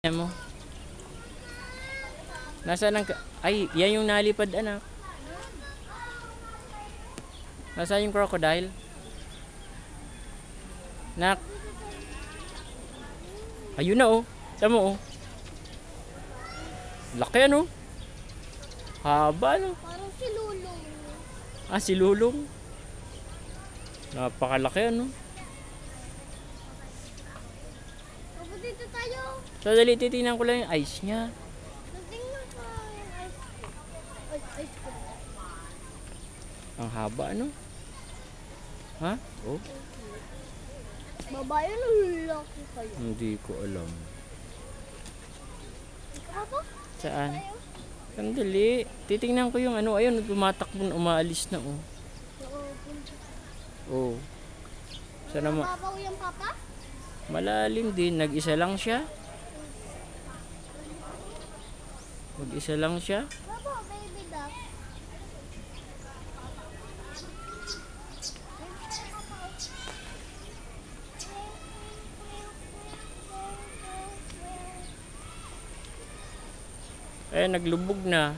Yan mo. Nasaan ang... Ay, yan yung nalipad, anak. Nasaan yung crocodile? Nak. Ayun na oh. Tama mo oh. Laki ano? Haba ano? Parang si Lulong. Ah, si Lulong. Napakalaki ano? Papa, dito tayo. Sadali, titignan ko lang yung eyes niya. Natingnan ko yung ice cream. Ice cream. Ang haba ano? Ha? Oh, Babae na lalaki kayo. hindi ko alam. Papa, Saan? tayo. Sandali. Titingnan ko yung ano. Ayun, tumatakbo na umaalis na oh. Oh. Sana Papa, yung papa? malalim din. Nag-isa lang siya. Mag-isa lang siya. Papa, baby duck. Eh, naglubog na.